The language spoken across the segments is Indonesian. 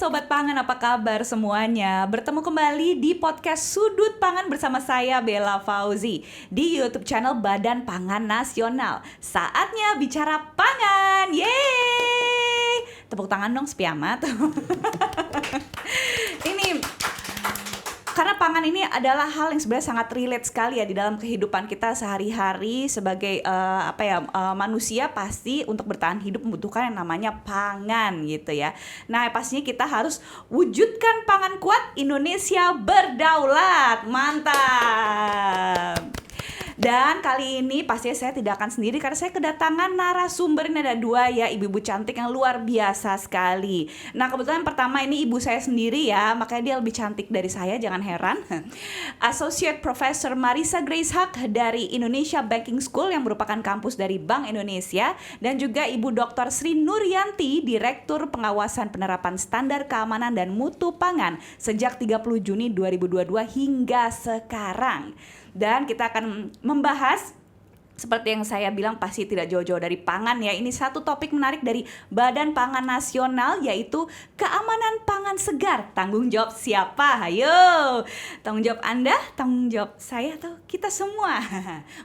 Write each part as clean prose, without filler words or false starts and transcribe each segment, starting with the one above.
Sobat Pangan, apa kabar semuanya? Bertemu kembali di podcast Sudut Pangan bersama saya Bella Fauzi di YouTube channel Badan Pangan Nasional. Saatnya bicara pangan. Yeay! Tepuk tangan dong sepiamat. Ini karena pangan ini adalah hal yang sebenarnya sangat relate sekali ya di dalam kehidupan kita sehari-hari sebagai manusia. Pasti untuk bertahan hidup membutuhkan yang namanya pangan gitu ya. Nah, pastinya kita harus wujudkan pangan kuat, Indonesia berdaulat. Mantap. Dan kali ini pastinya saya tidak akan sendiri karena saya kedatangan narasumber. Ini ada dua ya, ibu-ibu cantik yang luar biasa sekali. Nah, kebetulan pertama ini ibu saya sendiri ya, makanya dia lebih cantik dari saya, jangan heran. Associate Professor Marissa Grace Haq dari Indonesia Banking School yang merupakan kampus dari Bank Indonesia, dan juga Ibu Dr. Sri Nuryanti, Direktur Pengawasan Penerapan Standar Keamanan dan Mutu Pangan sejak 30 Juni 2022 hingga sekarang. Dan kita akan membahas, seperti yang saya bilang, pasti tidak jauh-jauh dari pangan ya. Ini satu topik menarik dari Badan Pangan Nasional, yaitu keamanan pangan segar. Tanggung jawab siapa? Ayo, tanggung jawab Anda, tanggung jawab saya, atau kita semua?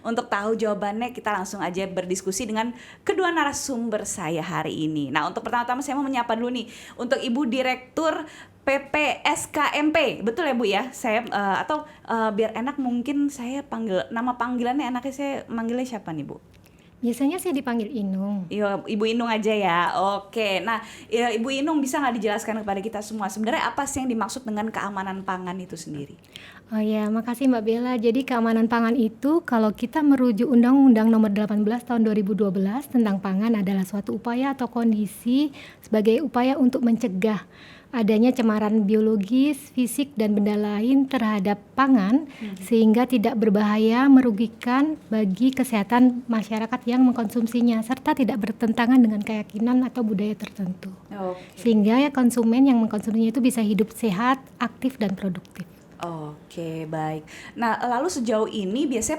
Untuk tahu jawabannya, kita langsung aja berdiskusi dengan kedua narasumber saya hari ini. Nah, untuk pertama-tama saya mau menyapa dulu nih untuk Ibu Direktur PPSKMP, betul ya Bu ya? Saya biar enak mungkin saya panggil nama panggilannya, enaknya saya manggilnya siapa nih Bu? Biasanya saya dipanggil Inung. Iya, Ibu Inung aja ya. Oke, nah ya, Ibu Inung bisa nggak dijelaskan kepada kita semua sebenarnya apa sih yang dimaksud dengan keamanan pangan itu sendiri? Oh ya, makasih Mbak Bella. Jadi keamanan pangan itu kalau kita merujuk Undang-Undang Nomor 18 Tahun 2012 tentang pangan adalah suatu upaya atau kondisi sebagai upaya untuk mencegah adanya cemaran biologis, fisik, dan benda lain terhadap pangan sehingga tidak berbahaya, merugikan bagi kesehatan masyarakat yang mengkonsumsinya, serta tidak bertentangan dengan keyakinan atau budaya tertentu. Sehingga ya konsumen yang mengkonsumsinya itu bisa hidup sehat, aktif, dan produktif. Oke, baik. Nah, lalu sejauh ini biasanya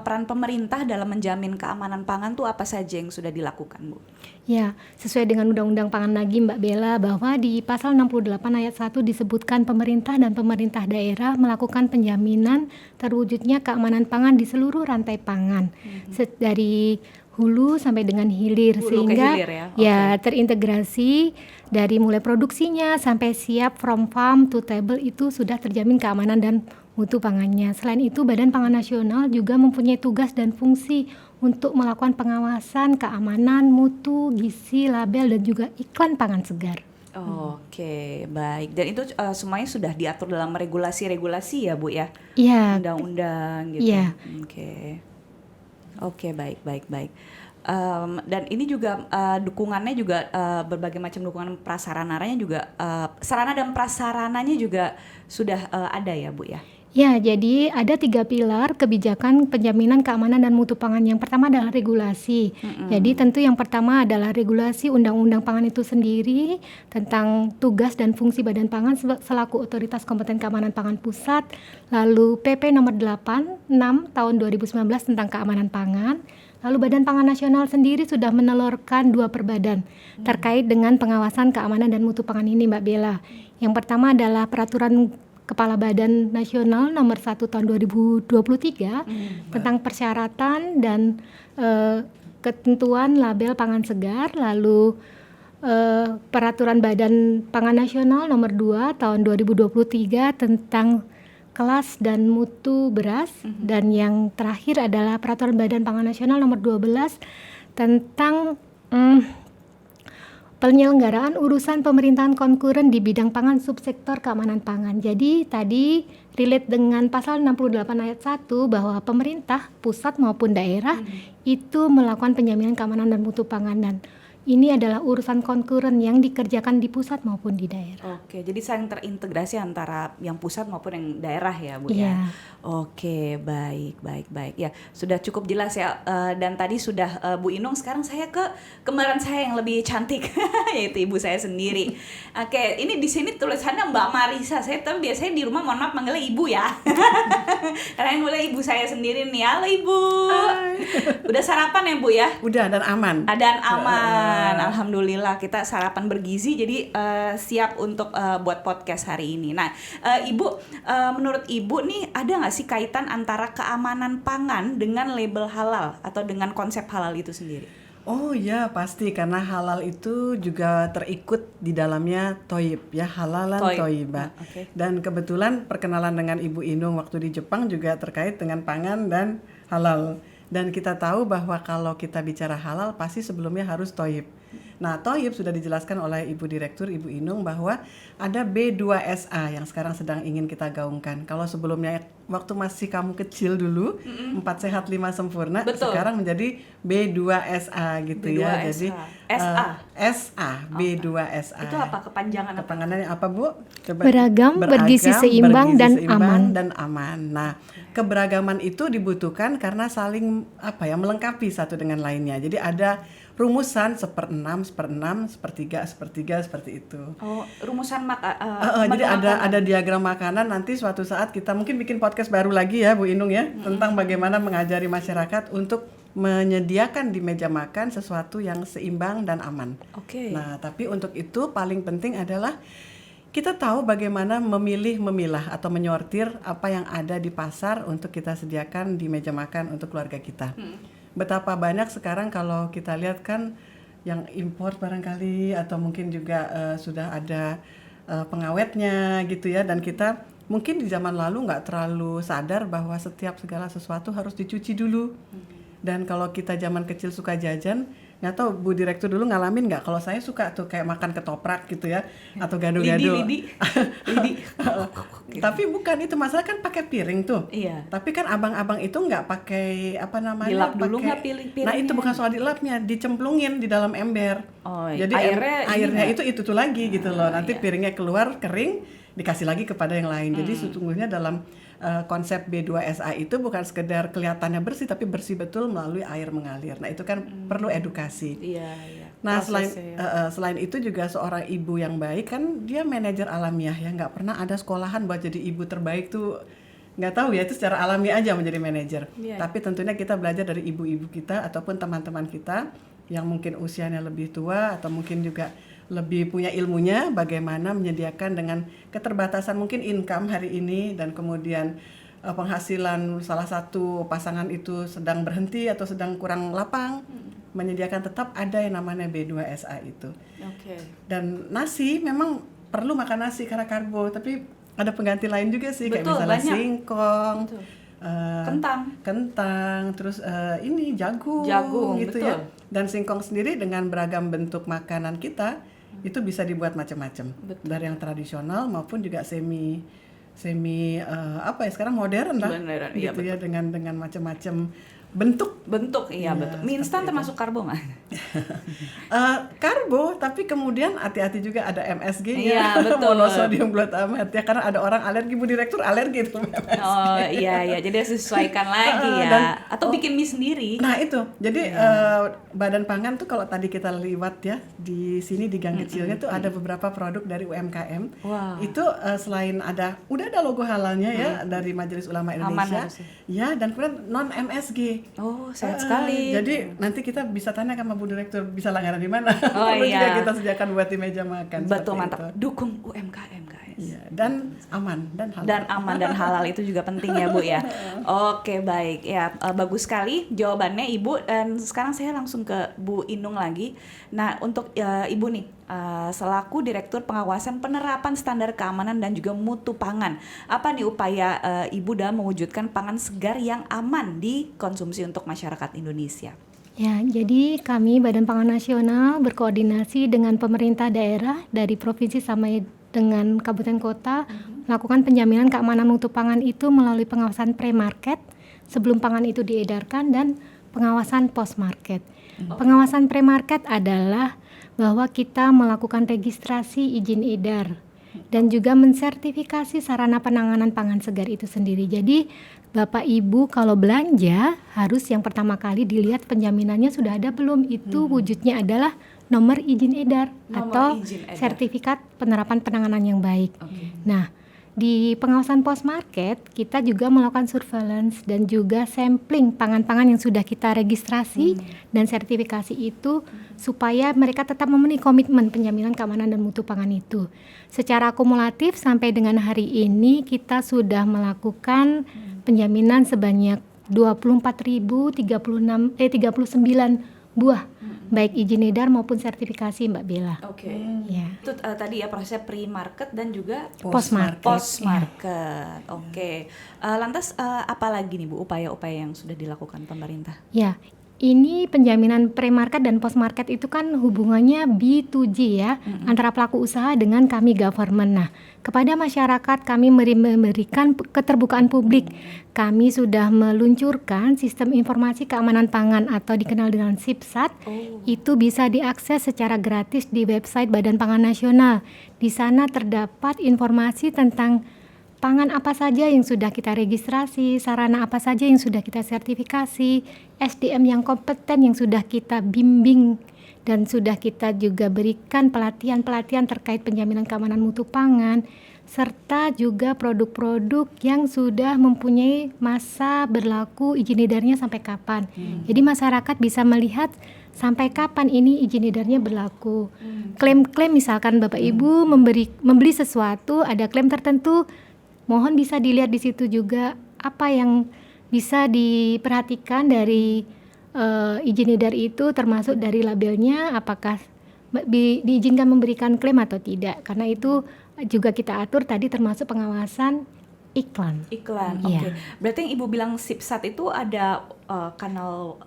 peran pemerintah dalam menjamin keamanan pangan tuh apa saja yang sudah dilakukan, Bu? Ya, sesuai dengan Undang-Undang Pangan lagi Mbak Bella, bahwa di pasal 68 ayat 1 disebutkan pemerintah dan pemerintah daerah melakukan penjaminan terwujudnya keamanan pangan di seluruh rantai pangan. Dari hulu sampai dengan hilir, sehingga ya terintegrasi dari mulai produksinya sampai siap from farm to table itu sudah terjamin keamanan dan mutu pangannya. Selain itu, Badan Pangan Nasional juga mempunyai tugas dan fungsi untuk melakukan pengawasan keamanan, mutu, gizi, label, dan juga iklan pangan segar. Oke, baik. Dan itu semuanya sudah diatur dalam regulasi-regulasi ya, Bu ya? Iya. Undang-undang gitu. Iya. Oke, baik. Dan ini juga dukungannya juga berbagai macam dukungan prasarananya juga, sarana dan prasarananya juga sudah ada ya, Bu ya? Ya, jadi ada 3 pilar kebijakan penjaminan keamanan dan mutu pangan. Yang pertama adalah regulasi. Jadi tentu yang pertama adalah regulasi Undang-Undang Pangan itu sendiri tentang tugas dan fungsi Badan Pangan selaku otoritas kompeten keamanan pangan pusat. Lalu PP nomor 86 tahun 2019 tentang keamanan pangan. Lalu Badan Pangan Nasional sendiri sudah menelurkan 2 perbadan terkait dengan pengawasan keamanan dan mutu pangan ini, Mbak Bella. Yang pertama adalah Peraturan Kepala Badan Nasional Nomor 1 Tahun 2023 tentang persyaratan dan ketentuan label pangan segar. Lalu Peraturan Badan Pangan Nasional Nomor 2 Tahun 2023 tentang kelas dan mutu beras. Dan yang terakhir adalah Peraturan Badan Pangan Nasional Nomor 12 tentang penyelenggaraan urusan pemerintahan konkuren di bidang pangan subsektor keamanan pangan. Jadi tadi relate dengan pasal 68 ayat 1 bahwa pemerintah pusat maupun daerah itu melakukan penjaminan keamanan dan mutu pangan, dan ini adalah urusan konkuren yang dikerjakan di pusat maupun di daerah. Oke, jadi saling terintegrasi antara yang pusat maupun yang daerah ya, Bu ya. Oke, baik. Ya, sudah cukup jelas ya. Dan tadi sudah Bu Inung, sekarang saya ke kembaran saya yang lebih cantik, yaitu ibu saya sendiri. Oke, ini di sini tulisannya Mbak Marissa. Saya tahu biasanya di rumah, mohon maaf, manggilnya ibu ya. Karena yang mulai ibu ibu saya sendiri nih. Halo Ibu. Udah sarapan ya Bu ya? Udah dan aman. Dan aman. Alhamdulillah kita sarapan bergizi jadi siap untuk buat podcast hari ini. Nah, Ibu, menurut Ibu nih ada nggak sih kaitan antara keamanan pangan dengan label halal atau dengan konsep halal itu sendiri? Oh ya pasti, karena halal itu juga terikut di dalamnya toyib ya, halalan toyibah. Okay. Dan kebetulan perkenalan dengan Ibu Inung waktu di Jepang juga terkait dengan pangan dan halal. Dan kita tahu bahwa kalau kita bicara halal pasti sebelumnya harus toyib. Nah, toyib sudah dijelaskan oleh Ibu Direktur, Ibu Inung, bahwa ada B2SA yang sekarang sedang ingin kita gaungkan. Kalau sebelumnya waktu masih kamu kecil dulu, 4 sehat 5 sempurna, betul. Sekarang menjadi B2SA gitu B2SA. ya. Jadi SA, Oh. B2SA. Itu apa kepanjangan apa? Kepanjangannya apa, Bu? Coba. Beragam, bergizi seimbang, dan aman. Nah, keberagaman itu dibutuhkan karena saling melengkapi satu dengan lainnya. Jadi ada rumusan 1/6, 1/6, 1/3, 1/3 seperti itu. Oh, rumusan Jadi ada diagram makanan, nanti suatu saat kita mungkin bikin podcast baru lagi ya Bu Inung ya, tentang bagaimana mengajari masyarakat untuk menyediakan di meja makan sesuatu yang seimbang dan aman. Oke. Nah, tapi untuk itu paling penting adalah kita tahu bagaimana memilah atau menyortir apa yang ada di pasar untuk kita sediakan di meja makan untuk keluarga kita. Betapa banyak sekarang kalau kita lihat kan yang impor barangkali atau mungkin juga sudah ada pengawetnya gitu ya, dan kita mungkin di zaman lalu nggak terlalu sadar bahwa setiap segala sesuatu harus dicuci dulu. Dan kalau kita zaman kecil suka jajan, nggak tahu Bu Direktur dulu ngalamin nggak? Kalau saya suka tuh kayak makan ketoprak gitu ya, atau gado-gado. Lidi. Tapi bukan itu, masalah kan pakai piring tuh. Iya. Tapi kan abang-abang itu nggak pakai dilap dulu nggak piringnya? Nah itu bukan soal dilapnya, dicemplungin di dalam ember. Oh, jadi airnya itu lagi gitu loh. Nanti piringnya keluar kering, dikasih lagi kepada yang lain. Jadi sesungguhnya dalam konsep B2SA itu bukan sekedar kelihatannya bersih, tapi bersih betul melalui air mengalir. Nah itu kan perlu edukasi. Iya. Nah selain itu juga seorang ibu yang baik kan dia manajer alamiah ya, nggak pernah ada sekolahan buat jadi ibu terbaik tuh, nggak tahu ya, itu secara alami aja menjadi manajer. Tapi tentunya kita belajar dari ibu-ibu kita ataupun teman-teman kita yang mungkin usianya lebih tua atau mungkin juga lebih punya ilmunya bagaimana menyediakan dengan keterbatasan mungkin income hari ini, dan kemudian penghasilan salah satu pasangan itu sedang berhenti atau sedang kurang lapang, menyediakan tetap ada yang namanya B2SA itu. Dan nasi memang perlu makan nasi karena karbo, tapi ada pengganti lain juga sih. Kayak misalnya banyak. Singkong, kentang, terus ini jagung gitu betul. Ya. Dan singkong sendiri dengan beragam bentuk makanan kita itu bisa dibuat macam-macam, dari yang tradisional maupun juga semi sekarang modern lah. Gitu ya, dengan macam-macam bentuk iya betul. Mie instan termasuk karbo nggak? Karbo, tapi kemudian hati-hati juga ada MSG-nya. Iya betul. Monosodium glutamat ya, karena ada orang alergi, Bu Direktur alergi itu MSG. Oh iya, jadi sesuaikan lagi ya. Atau bikin mie sendiri. Nah itu, jadi Badan Pangan tuh kalau tadi kita liwat ya di sini di gang kecilnya tuh ada beberapa produk dari UMKM. Wow. Itu selain udah ada logo halalnya ya dari Majelis Ulama Indonesia. Ya, dan kemudian non MSG. Oh, sehat sekali. Jadi nanti kita bisa tanya sama Bu Direktur bisa langganan di mana. Oh iya. Juga kita sediakan buat di meja makan. Betul, mantap. Dukung UMKM guys. Iya, dan aman dan halal. Dan aman dan halal itu juga penting ya Bu ya. Oke baik ya, bagus sekali jawabannya Ibu. Dan sekarang saya langsung ke Bu Inung lagi. Nah untuk Ibu nih, selaku Direktur Pengawasan Penerapan Standar Keamanan dan juga Mutu Pangan, apa nih upaya Ibu dalam mewujudkan pangan segar yang aman dikonsumsi untuk masyarakat Indonesia? Ya, jadi kami Badan Pangan Nasional berkoordinasi dengan pemerintah daerah dari provinsi sampai dengan kabupaten kota melakukan penjaminan keamanan mutu pangan itu melalui pengawasan pre-market sebelum pangan itu diedarkan dan pengawasan post-market. Pengawasan pre-market adalah bahwa kita melakukan registrasi izin edar dan juga mensertifikasi sarana penanganan pangan segar itu sendiri. Jadi Bapak Ibu kalau belanja harus yang pertama kali dilihat penjaminannya sudah ada belum. Itu wujudnya adalah nomor izin edar atau sertifikat penerapan penanganan yang baik. Nah, Di pengawasan post market, kita juga melakukan surveillance dan juga sampling pangan-pangan yang sudah kita registrasi dan sertifikasi itu supaya mereka tetap memenuhi komitmen penjaminan keamanan dan mutu pangan itu. Secara akumulatif sampai dengan hari ini kita sudah melakukan penjaminan sebanyak 24.039 buah baik izin edar maupun sertifikasi, Mbak Bella. Oke. Ya. Itu tadi ya prosesnya pre-market dan juga Post market. post-market. Oke. Lantas apa lagi nih Bu upaya-upaya yang sudah dilakukan pemerintah? Ya, ini penjaminan pre-market dan post-market itu kan hubungannya B2G ya, antara pelaku usaha dengan kami government. Nah, kepada masyarakat kami memberikan keterbukaan publik. Kami sudah meluncurkan sistem informasi keamanan pangan atau dikenal dengan SIPSAT. Itu bisa diakses secara gratis di website Badan Pangan Nasional. Di sana terdapat informasi tentang pangan apa saja yang sudah kita registrasi, sarana apa saja yang sudah kita sertifikasi, SDM yang kompeten yang sudah kita bimbing, dan sudah kita juga berikan pelatihan-pelatihan terkait penjaminan keamanan mutu pangan, serta juga produk-produk yang sudah mempunyai masa berlaku izin edarnya sampai kapan. Jadi masyarakat bisa melihat sampai kapan ini izin edarnya berlaku. Klaim-klaim misalkan Bapak Ibu membeli sesuatu, ada klaim tertentu, mohon bisa dilihat di situ juga apa yang bisa diperhatikan dari izin edar itu, termasuk dari labelnya apakah diizinkan memberikan klaim atau tidak. Karena itu juga kita atur tadi termasuk pengawasan iklan. Iklan, Iya. oke. Berarti yang Ibu bilang SIPSAT itu ada kanal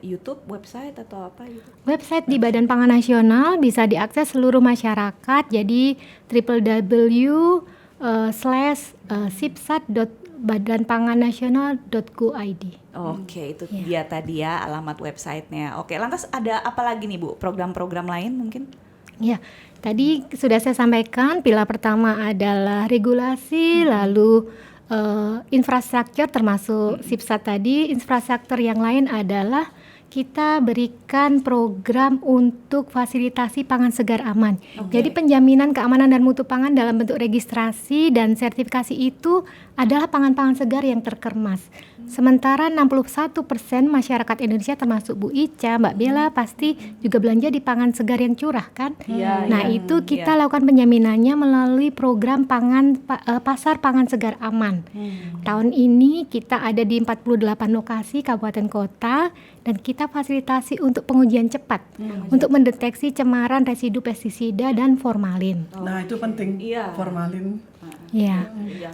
YouTube, website atau apa gitu? Website di Badan Pangan Nasional bisa diakses seluruh masyarakat. Jadi www.sipsat.badanpangannasional.go.id. Oke, itu dia tadi ya alamat websitenya. Oke, lantas ada apa lagi nih Bu? Program-program lain mungkin? Ya, tadi sudah saya sampaikan pilar pertama adalah regulasi, lalu infrastruktur termasuk SIPSAT tadi. Infrastruktur yang lain adalah kita berikan program untuk fasilitasi pangan segar aman. Jadi penjaminan keamanan dan mutu pangan dalam bentuk registrasi dan sertifikasi itu adalah pangan-pangan segar yang terkemas. Sementara 61% masyarakat Indonesia termasuk Bu Ica, Mbak Bella pasti juga belanja di pangan segar yang curah kan? Nah itu kita lakukan penjaminannya melalui program pasar pangan segar aman. Tahun ini kita ada di 48 lokasi kabupaten kota dan kita fasilitasi untuk pengujian cepat untuk mendeteksi cemaran residu pestisida dan formalin. Nah itu penting, formalin. Ya.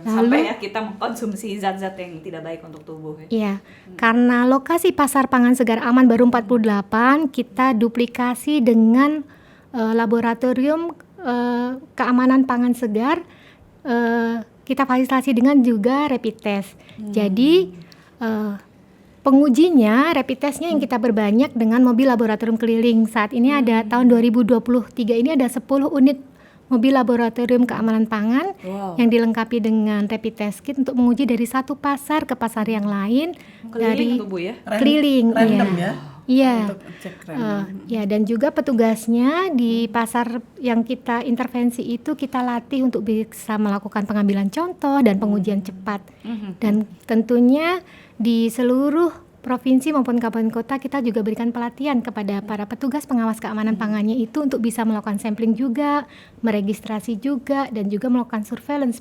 Sampai ya kita mengkonsumsi zat-zat yang tidak baik untuk tubuh ya. Iya, karena lokasi pasar pangan segar aman baru 48, kita duplikasi dengan laboratorium keamanan pangan segar, kita fasilitasi dengan juga rapid test. Jadi pengujinya, rapid testnya yang kita berbanyak dengan mobil laboratorium keliling. Saat ini ada tahun 2023 ini ada 10 unit mobil laboratorium keamanan pangan yang dilengkapi dengan rapid test kit untuk menguji dari satu pasar ke pasar yang lain. Keliling tuh Bu ya? Keliling, random ya? Iya. Untuk cek random. Ya, dan juga petugasnya di pasar yang kita intervensi itu kita latih untuk bisa melakukan pengambilan contoh dan pengujian cepat. Dan tentunya di seluruh provinsi maupun kabupaten kota kita juga berikan pelatihan kepada para petugas pengawas keamanan pangannya itu untuk bisa melakukan sampling juga, meregistrasi juga, dan juga melakukan surveillance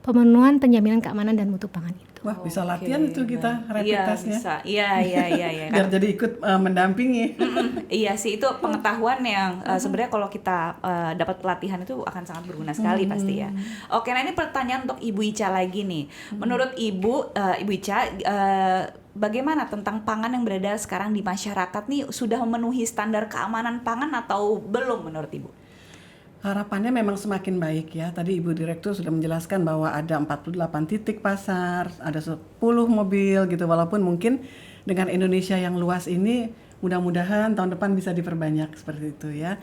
pemenuhan penjaminan keamanan dan mutu pangan itu. Wah bisa latihan itu kita rapid testnya. Bisa. Iya. Biar jadi ikut mendampingi. Iya sih, itu pengetahuan yang sebenarnya kalau kita dapat pelatihan itu akan sangat berguna sekali pasti ya. Oke, nah ini pertanyaan untuk Ibu Ica lagi nih. Menurut Ibu Ica, bagaimana tentang pangan yang beredar sekarang di masyarakat nih, sudah memenuhi standar keamanan pangan atau belum menurut Ibu? Harapannya memang semakin baik ya. Tadi Ibu Direktur sudah menjelaskan bahwa ada 48 titik pasar, ada 10 mobil gitu. Walaupun mungkin dengan Indonesia yang luas ini mudah-mudahan tahun depan bisa diperbanyak seperti itu ya.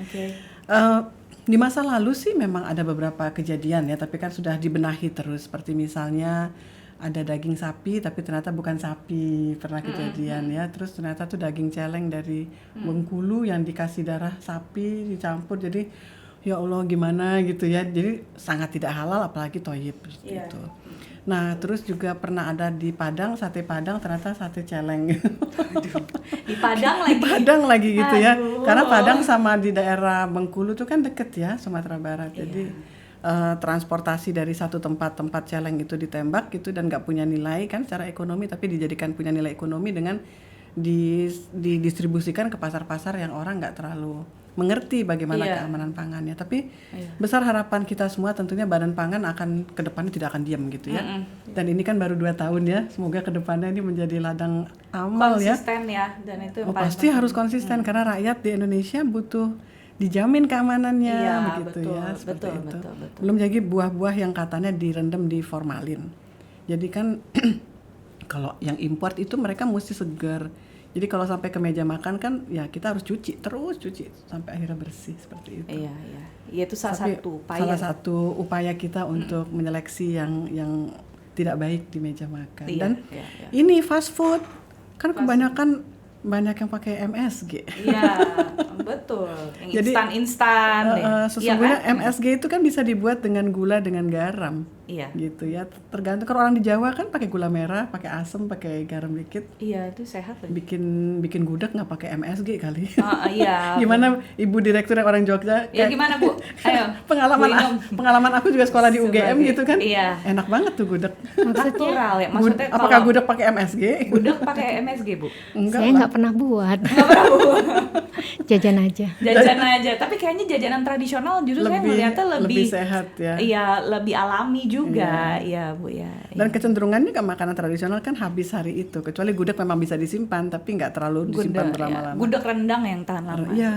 Di masa lalu sih memang ada beberapa kejadian ya, tapi kan sudah dibenahi terus. Seperti misalnya ada daging sapi tapi ternyata bukan sapi, pernah kejadian ya. Terus ternyata tuh daging celeng dari Bengkulu yang dikasih darah sapi dicampur, jadi ya Allah gimana gitu ya. Jadi sangat tidak halal apalagi toyib gitu. Nah, terus juga pernah ada di Padang, sate Padang ternyata sate celeng. Di Padang lagi. Di Padang lagi gitu ya. Aduh. Karena Padang sama di daerah Bengkulu tuh kan deket ya, Sumatera Barat. Jadi transportasi dari satu tempat celeng itu ditembak gitu dan nggak punya nilai kan secara ekonomi, tapi dijadikan punya nilai ekonomi dengan didistribusikan ke pasar-pasar yang orang nggak terlalu mengerti bagaimana keamanan pangannya. Tapi besar harapan kita semua tentunya Badan Pangan akan kedepannya tidak akan diam gitu ya. Dan ini kan baru 2 tahun ya, semoga kedepannya ini menjadi ladang amal konsisten ya. Dan itu yang paling pasti penting. harus konsisten karena rakyat di Indonesia butuh dijamin keamanannya begitu betul, ya, seperti betul, itu. betul. Belum lagi buah-buah yang katanya direndam di formalin. Jadi kan kalau yang import itu mereka mesti segar. Jadi kalau sampai ke meja makan kan ya kita harus terus cuci sampai akhirnya bersih seperti itu. Iya. Iya itu salah satu upaya. Salah satu upaya kita untuk menyeleksi yang tidak baik di meja makan. Dan ini fast food kan kebanyakan banyak yang pakai MSG. Iya, betul. Yang Jadi, instan deh. Sesungguhnya Iya kan? MSG itu kan bisa dibuat dengan gula dengan garam. Iya. Gitu ya. Tergantung kalau orang di Jawa kan pakai gula merah, pakai asam, pakai garam dikit. Iya, itu sehat loh. Bikin gudeg nggak pakai MSG kali. Iya. Gimana Ibu Direktur yang orang Jogja? Ya gimana Bu? Ayo. Pengalaman aku juga sekolah di UGM gitu kan. Iya. Enak banget tuh gudeg. Natural ya. Maksudnya Apakah gudeg pakai MSG? Gudeg pakai MSG Bu? Saya nggak pernah buat. Jajan aja. Jajan aja. Tapi kayaknya jajanan tradisional justru saya melihatnya lebih sehat ya. Iya, lebih alami juga. Iya Bu ya. Dan kecenderungannya ke makanan tradisional kan habis hari itu. Kecuali gudeg memang bisa disimpan tapi nggak terlalu disimpan berlama-lama. Gudeg rendang yang tahan lama. Iya,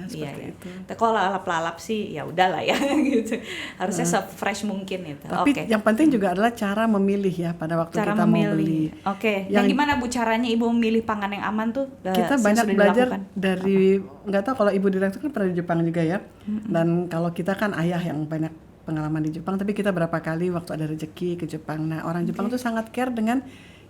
seperti itu. Tapi kalau lalap-lalap sih ya udahlah ya gitu. Harusnya se-fresh mungkin itu. Tapi yang penting juga adalah cara memilih ya pada waktu kita mau beli. Oke. Yang gimana Bu caranya Ibu memilih pangan yang aman tuh? Kita banyak belajar dari nggak tahu kalau Ibu Direktur kan pernah di Jepang juga ya. Dan kalau kita kan ayah yang banyak pengalaman di Jepang, tapi kita berapa kali waktu ada rezeki ke Jepang. Nah, orang Jepang tuh sangat care dengan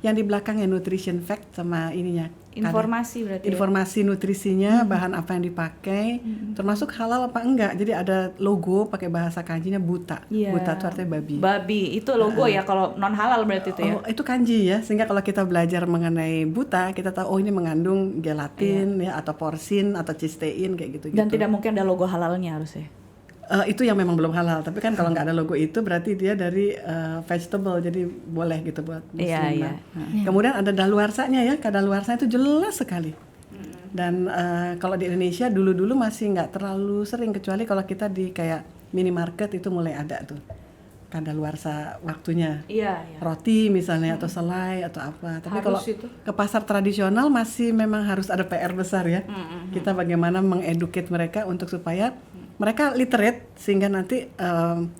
yang di belakangnya nutrition fact sama ininya. Informasi berarti. Informasi nutrisinya, bahan apa yang dipakai, termasuk halal apa enggak. Jadi ada logo pakai bahasa kanjinya buta. Buta itu artinya babi. Babi itu logo ya kalau non halal berarti itu ya. Oh, itu kanji ya. Sehingga kalau kita belajar mengenai buta, kita tahu oh ini mengandung gelatin ya atau porsin atau cistein kayak gitu. Dan tidak mungkin ada logo halalnya harusnya. Itu yang memang belum halal, tapi kan kalau nggak ada logo itu berarti dia dari vegetable, jadi boleh gitu buat muslim. Iya. Kemudian ada daluarsanya ya, kadaluarsa itu jelas sekali. Dan kalau di Indonesia dulu-dulu masih nggak terlalu sering, kecuali kalau kita di kayak minimarket itu mulai ada tuh kadaluarsa waktunya. Iya. Roti misalnya atau selai atau apa. Tapi kalau ke pasar tradisional masih memang harus ada PR besar ya. Kita bagaimana mengeduket mereka untuk supaya mereka literate sehingga nanti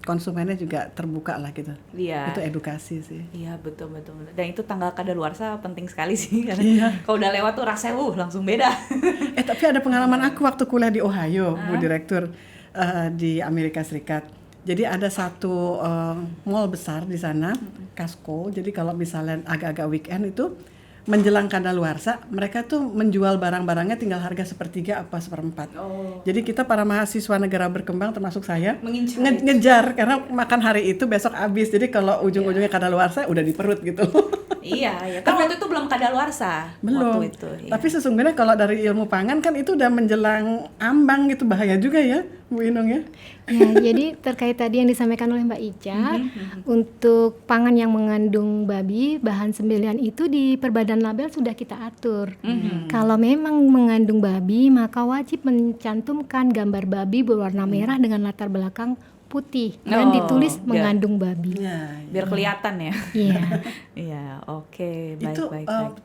konsumennya juga terbuka lah gitu. Iya. Itu edukasi sih. Iya betul. Dan itu tanggal kadaluarsa penting sekali sih karena kalau udah lewat tuh rasanya langsung beda. Tapi ada pengalaman aku waktu kuliah di Ohio, Bu Direktur, di Amerika Serikat. Jadi ada satu mall besar di sana, Costco. Jadi kalau misalnya agak-agak weekend itu menjelang kadaluarsa, mereka tuh menjual barang-barangnya tinggal harga 1/3 apa 1/4. Jadi kita para mahasiswa negara berkembang termasuk saya ngejar karena makan hari itu besok habis. Jadi kalau ujung-ujungnya kadaluarsa udah di perut gitu. Iya. Kan waktu itu belum kadaluarsa. Belum. Waktu itu, iya. Tapi sesungguhnya kalau dari ilmu pangan kan itu udah menjelang ambang gitu, bahaya juga ya, Bu Inung ya. Ya, jadi terkait tadi yang disampaikan oleh Mbak Ica, untuk pangan yang mengandung babi, bahan sembilan itu di Perbadan Label sudah kita atur. Kalau memang mengandung babi, maka wajib mencantumkan gambar babi berwarna merah dengan latar belakang putih dan ditulis mengandung babi. Biar kelihatan ya. Iya. Iya, oke, baik. Itu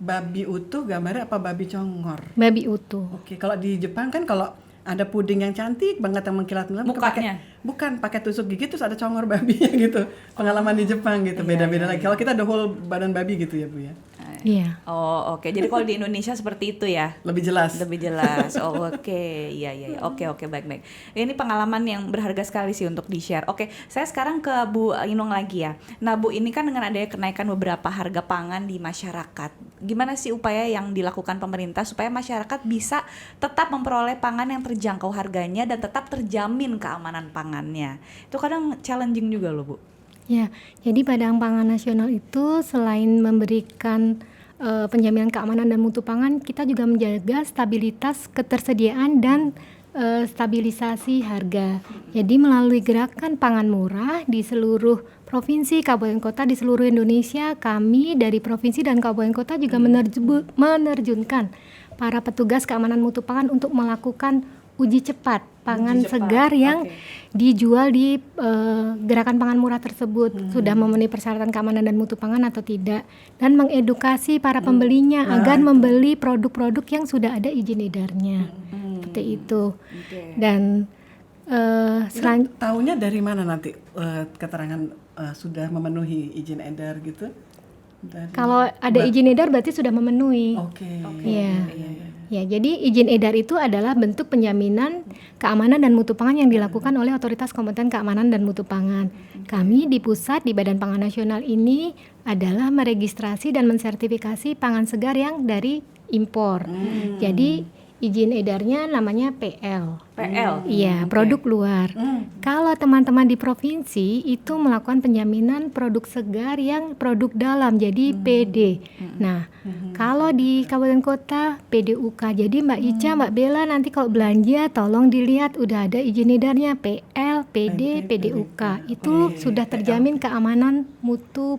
babi utuh gambarnya apa babi congor? Babi utuh. Oke, kalau di Jepang kan kalau ada puding yang cantik banget yang mengkilat-kilat, bukan pakai tusuk gigi terus ada congor babinya gitu. Pengalaman di Jepang gitu, beda-beda lagi. Kalau kita the whole badan babi gitu ya Bu ya. Iya. Oh, oke. Jadi kalau di Indonesia seperti itu ya. Lebih jelas. Lebih jelas. Oh, oke. Iya, iya, iya. Oke, baik. Ini pengalaman yang berharga sekali sih untuk di-share. Oke, saya sekarang ke Bu Inung lagi ya. Nah, Bu, ini kan dengan adanya kenaikan beberapa harga pangan di masyarakat. Gimana sih upaya yang dilakukan pemerintah supaya masyarakat bisa tetap memperoleh pangan yang terjangkau harganya dan tetap terjamin keamanan pangannya? Itu kadang challenging juga loh, Bu. Ya, jadi Badan Pangan Nasional itu selain memberikan penjaminan keamanan dan mutu pangan, kita juga menjaga stabilitas ketersediaan dan stabilisasi harga. Jadi melalui gerakan pangan murah di seluruh provinsi, kabupaten kota di seluruh Indonesia, kami dari provinsi dan kabupaten kota juga menerjunkan para petugas keamanan mutu pangan untuk melakukan uji cepat pangan segar yang dijual di gerakan pangan murah tersebut sudah memenuhi persyaratan keamanan dan mutu pangan atau tidak, dan mengedukasi para pembelinya agar membeli produk-produk yang sudah ada izin edarnya. Seperti itu. Dan tahunya dari mana nanti keterangan sudah memenuhi izin edar gitu? Kalau ada izin edar berarti sudah memenuhi. Iya. Ya, jadi izin edar itu adalah bentuk penjaminan keamanan dan mutu pangan yang dilakukan oleh Otoritas Kompeten Keamanan dan Mutu Pangan. Kami di pusat di Badan Pangan Nasional ini adalah meregistrasi dan mensertifikasi pangan segar yang dari impor. Jadi izin edarnya namanya PL. Iya, produk luar. Kalau teman-teman di provinsi itu melakukan penjaminan produk segar yang produk dalam, jadi PD. Nah, kalau di kabupaten kota PDUK. Jadi Mbak Ica, Mbak Bella nanti kalau belanja tolong dilihat udah ada izin edarnya PL, PD, PDUK. Itu sudah terjamin keamanan mutu,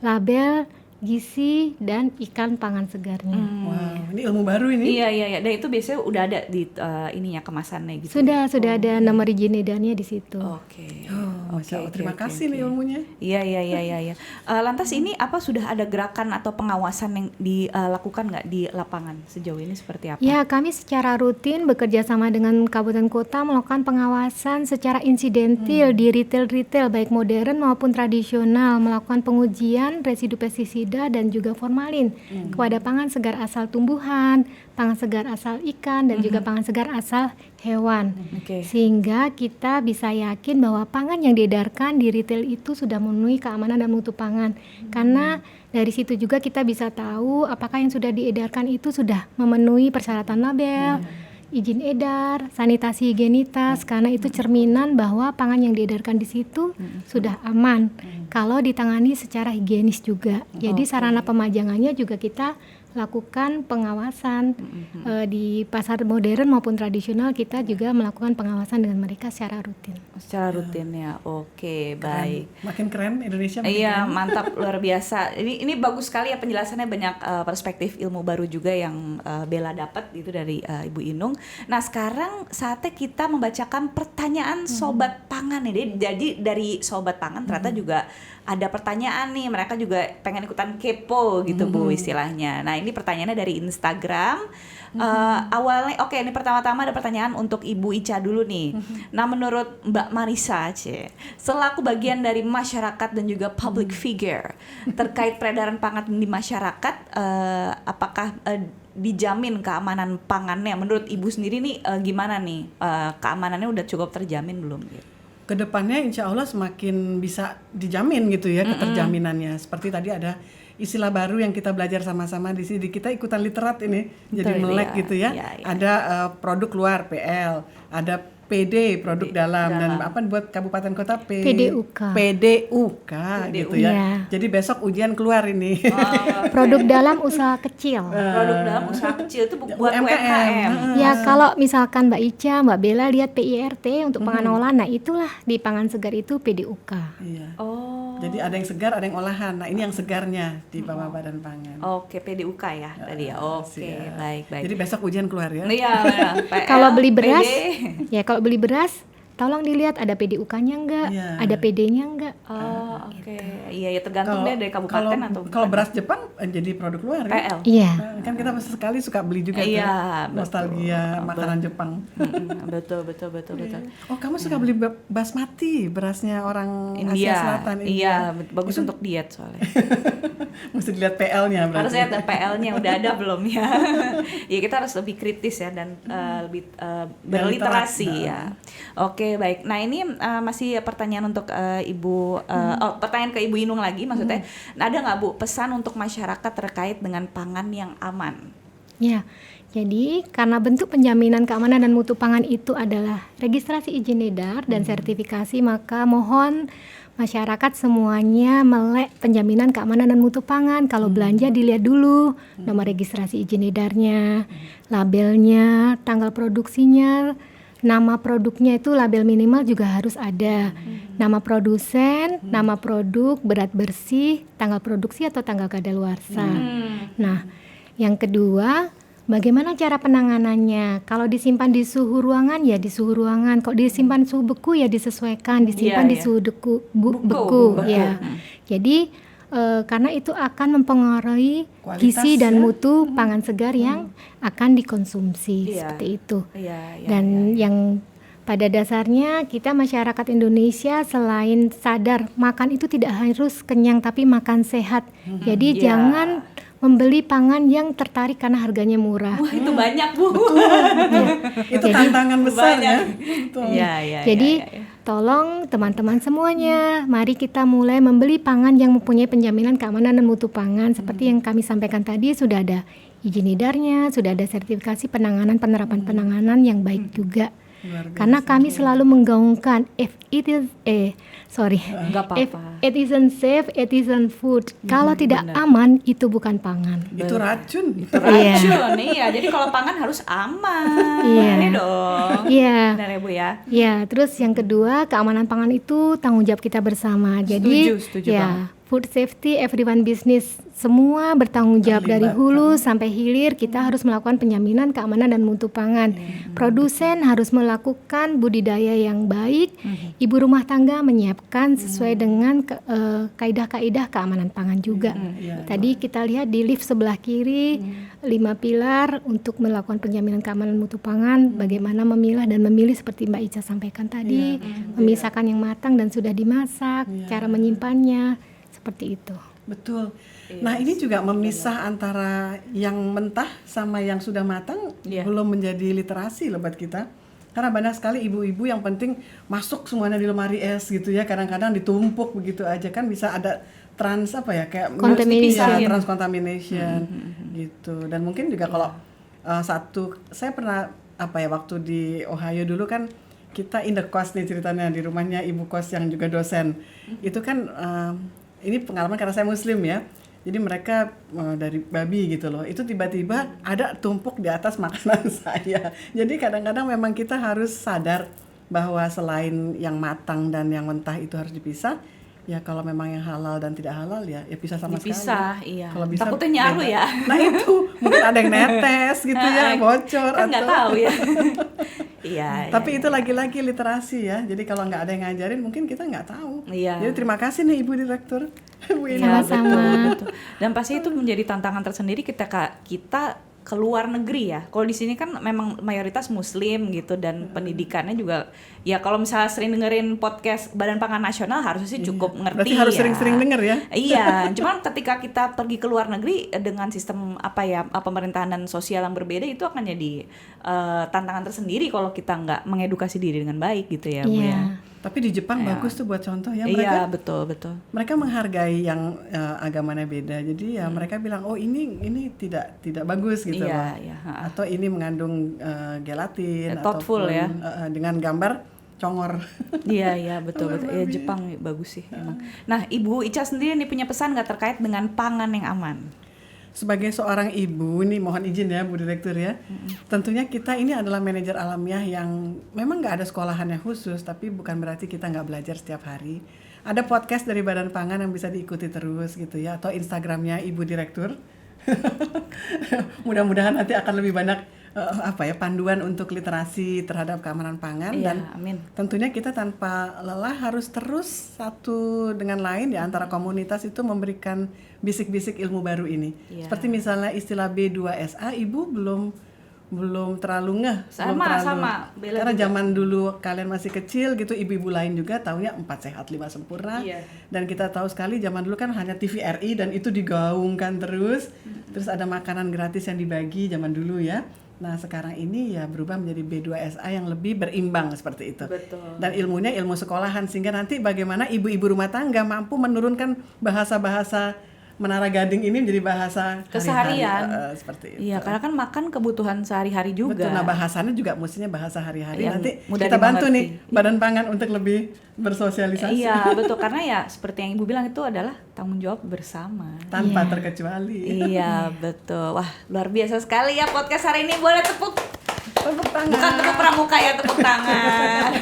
label, gizi dan ikan pangan segarnya. Wow, ini ilmu baru ini. Iya. Dan itu biasanya udah ada di ininya kemasannya gitu. Sudah ada nomor izin edarnya di situ. Oke. Terima kasih nih ilmunya. Iya. Lantas ini apa sudah ada gerakan atau pengawasan yang dilakukan nggak di lapangan sejauh ini seperti apa? Ya, kami secara rutin bekerja sama dengan kabupaten kota melakukan pengawasan secara insidentil di retail baik modern maupun tradisional, melakukan pengujian residu pestisida dan juga formalin kepada pangan segar asal tumbuhan, pangan segar asal ikan dan juga pangan segar asal hewan. Sehingga kita bisa yakin bahwa pangan yang diedarkan di retail itu sudah memenuhi keamanan dan mutu pangan. Karena dari situ juga kita bisa tahu apakah yang sudah diedarkan itu sudah memenuhi persyaratan label, izin edar, sanitasi higienitas, karena itu cerminan bahwa pangan yang diedarkan di situ sudah aman. Kalau ditangani secara higienis juga. Jadi sarana pemajangannya juga kita lakukan pengawasan di pasar modern maupun tradisional, kita juga melakukan pengawasan dengan mereka secara rutin. Secara rutin ya, oke, baik. Makin keren Indonesia. Iya, mantap, luar biasa. Ini bagus sekali ya penjelasannya, banyak perspektif ilmu baru juga yang Bella dapat itu dari Ibu Inung. Nah sekarang saatnya kita membacakan pertanyaan Sobat Pangan nih. Jadi dari Sobat Pangan ternyata juga ada pertanyaan nih, mereka juga pengen ikutan kepo gitu Bu istilahnya. Nah ini pertanyaannya dari Instagram. Awalnya, ini pertama-tama ada pertanyaan untuk Ibu Ica dulu nih. Nah menurut Mbak Marisa selaku bagian dari masyarakat dan juga public figure terkait peredaran pangan di masyarakat, apakah dijamin keamanan pangannya? Menurut Ibu sendiri nih gimana nih, keamanannya udah cukup terjamin belum gitu? Kedepannya insya Allah semakin bisa dijamin gitu ya keterjaminannya. Seperti tadi ada istilah baru yang kita belajar sama-sama di sini, kita ikutan literat ini. Jadi melek gitu ya. Ada produk luar PL, ada PD produk dalam dan apa buat kabupaten kota PDUK gitu ya. Jadi besok ujian keluar ini. Produk dalam usaha kecil. Produk dalam usaha kecil itu buat UMKM. Ya kalau misalkan Mbak Ica, Mbak Bella lihat PIRT untuk pangan olahan, nah itulah di pangan segar itu PDUK. Iya. Jadi ada yang segar, ada yang olahan. Nah ini yang segarnya di bawah Badan Pangan. Oke, PDUK ya tadi ya. Oke, baik. Jadi besok ujian keluar ya. Iya. Kalau beli beras, kalau beli beras, tolong dilihat ada PDUK-nya enggak, ada PD-nya enggak. Oh, oke. Iya, ya tergantung deh dari kabupaten atau kalau beras Jepang jadi produk luar kan? PL. Iya. Kan kita sekali suka beli juga tuh. Iya, Nostalgia makanan Jepang. Betul. Oh, kamu suka beli basmati, berasnya orang Asia Selatan ini. Iya, bagus untuk diet soalnya. Mesti dilihat PL-nya berarti. Harus lihat PL-nya udah ada belum ya. Ya kita harus lebih kritis ya dan lebih berliterasi ya. Oke, baik. Nah, ini masih pertanyaan untuk Ibu pertanyaan ke Ibu Inung lagi maksudnya. Ada nggak Bu pesan untuk masyarakat terkait dengan pangan yang aman? Ya. Jadi karena bentuk penjaminan keamanan dan mutu pangan itu adalah registrasi izin edar dan sertifikasi, maka mohon masyarakat semuanya melek penjaminan keamanan dan mutu pangan. Kalau belanja dilihat dulu nomor registrasi izin edarnya, labelnya, tanggal produksinya, nama produknya itu label minimal juga harus ada. Nama produsen, nama produk, berat bersih, tanggal produksi atau tanggal kadaluarsa. Nah, yang kedua, bagaimana cara penanganannya? Kalau disimpan di suhu ruangan ya di suhu ruangan. Kalau disimpan suhu beku ya disesuaikan. Disimpan di suhu beku. Ya. Jadi karena itu akan mempengaruhi Kualitas, gizi dan mutu pangan segar yang akan dikonsumsi seperti itu. Dan yang pada dasarnya kita masyarakat Indonesia selain sadar makan itu tidak harus kenyang tapi makan sehat. Jadi jangan membeli pangan yang tertarik karena harganya murah. Wah, itu banyak Bu. Itu tantangan besar ya. Jadi tolong teman-teman semuanya, mari kita mulai membeli pangan yang mempunyai penjaminan keamanan dan mutu pangan. Seperti yang kami sampaikan tadi, sudah ada izin edarnya, sudah ada sertifikasi penanganan penerapan penanganan yang baik juga. Karena kami selalu menggaungkan if it isn't safe, it isn't food. Kalau tidak aman, itu bukan pangan. Itu racun. Iya. Jadi kalau pangan harus aman. Iya dong. Iya. Benar ya Bu ya. Iya. Terus yang kedua, keamanan pangan itu tanggung jawab kita bersama. Jadi setuju ya. Food safety, everyone business, semua bertanggung jawab dari hulu sampai hilir. Kita harus melakukan penjaminan keamanan dan mutu pangan. Produsen harus melakukan budidaya yang baik. Ibu rumah tangga menyiapkan sesuai dengan kaidah-kaidah keamanan pangan juga. Tadi kita lihat di lift sebelah kiri 5 pilar untuk melakukan penjaminan keamanan mutu pangan. Bagaimana memilah dan memilih seperti Mbak Ica sampaikan tadi, memisahkan yang matang dan sudah dimasak, cara menyimpannya. Seperti itu. Betul. Nah, ini juga memisah antara yang mentah sama yang sudah matang belum menjadi literasi loh buat kita. Karena banyak sekali ibu-ibu yang penting masuk semuanya di lemari es gitu ya. Kadang-kadang ditumpuk begitu aja kan bisa ada kayak transcontamination gitu. Dan mungkin juga kalau saya pernah waktu di Ohio dulu kan kita in the cost nih ceritanya di rumahnya ibu kos yang juga dosen. Itu kan ini pengalaman karena saya muslim ya, jadi mereka dari babi gitu loh, itu tiba-tiba ada tumpuk di atas makanan saya. Jadi kadang-kadang memang kita harus sadar bahwa selain yang matang dan yang mentah itu harus dipisah. Ya kalau memang yang halal dan tidak halal ya pisah sama sekali. Iya. Kalau bisa takutnya nyaru ya. Nah itu mungkin ada yang netes gitu ya, bocor kan nggak tahu ya. Tapi itu lagi-lagi literasi ya. Jadi kalau nggak ada yang ngajarin mungkin kita nggak tahu. Iya. Jadi terima kasih nih Ibu Direktur. Sama-sama. Betul. Dan pasti itu menjadi tantangan tersendiri kita ke luar negeri ya. Kalau di sini kan memang mayoritas muslim gitu dan pendidikannya juga ya kalau misalnya sering dengerin podcast Badan Pangan Nasional harusnya sih cukup ngerti. Berarti harus sering-sering denger ya. Iya, cuman ketika kita pergi ke luar negeri dengan sistem pemerintahan dan sosial yang berbeda itu akan jadi tantangan tersendiri kalau kita nggak mengedukasi diri dengan baik gitu ya, Bu ya. Tapi di Jepang bagus tuh buat contoh ya, mereka. Iya, betul. Mereka menghargai yang agamanya beda. Jadi ya mereka bilang ini tidak bagus gitu loh. Atau ini mengandung gelatin thoughtful ya. Dengan gambar congor. Iya, betul. Ya Jepang bagus sih emang. Nah, Ibu Ica sendiri nih punya pesan nggak terkait dengan pangan yang aman? Sebagai seorang ibu, nih mohon izin ya Bu Direktur ya. Tentunya kita ini adalah manajer alamiah yang memang nggak ada sekolahannya khusus, tapi bukan berarti kita nggak belajar setiap hari. Ada podcast dari Badan Pangan yang bisa diikuti terus gitu ya, atau Instagramnya Ibu Direktur. Mudah-mudahan nanti akan lebih banyak panduan untuk literasi terhadap keamanan pangan. Iya, Dan amin. tentunya kita tanpa lelah harus terus satu dengan lain di antara komunitas itu memberikan bisik-bisik ilmu baru ini. Iya. Seperti misalnya istilah B2SA, Ibu belum terlalu ngeh. Sama, Bella Karena juga. zaman dulu kalian masih kecil gitu, ibu-ibu lain juga taunya 4 sehat 5 sempurna. Iya. Dan kita tahu sekali zaman dulu kan hanya TVRI dan itu digaungkan terus. Terus ada makanan gratis yang dibagi zaman dulu ya. Nah sekarang ini ya berubah menjadi B2SA yang lebih berimbang seperti itu. Betul. Dan ilmunya ilmu sekolahan, sehingga nanti bagaimana ibu-ibu rumah tangga mampu menurunkan bahasa-bahasa Menara Gading ini menjadi bahasa Keseharian. hari-hari, seperti itu. Iya, karena kan makan kebutuhan sehari-hari juga. Betul, nah bahasannya juga mestinya bahasa hari-hari. Yang Nanti mudah kita bantu dimengerti. nih Badan Pangan untuk lebih bersosialisasi Iya, betul. Karena ya seperti yang Ibu bilang itu adalah tanggung jawab bersama. tanpa terkecuali. Iya, betul. Wah, luar biasa sekali ya podcast hari ini. Boleh tepuk Tangan. bukan tepuk pramuka ya, tepuk tangan.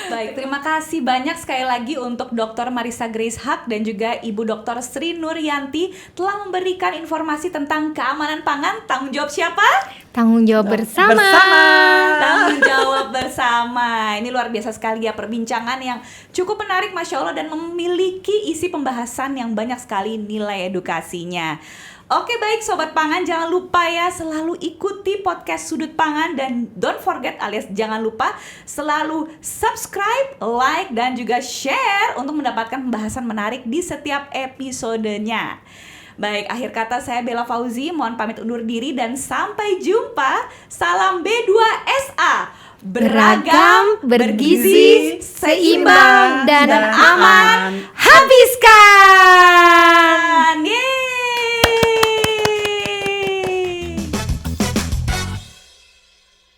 Baik, terima kasih banyak sekali lagi untuk Dr. Marissa Grace Haq dan juga Ibu Dr. Sri Nuryanti telah memberikan informasi tentang keamanan pangan. Tanggung jawab siapa? Tanggung jawab bersama. Tanggung jawab bersama. Ini luar biasa sekali ya perbincangan yang cukup menarik, Masya Allah, dan memiliki isi pembahasan yang banyak sekali nilai edukasinya. Oke, baik Sobat Pangan, jangan lupa ya selalu ikuti podcast Sudut Pangan dan don't forget alias jangan lupa selalu subscribe, like, dan juga share untuk mendapatkan pembahasan menarik di setiap episodenya. Baik, akhir kata saya Bella Fauzi, mohon pamit undur diri dan sampai jumpa. Salam B2SA. Beragam, bergizi, seimbang, dan aman. Habiskan! Yeay!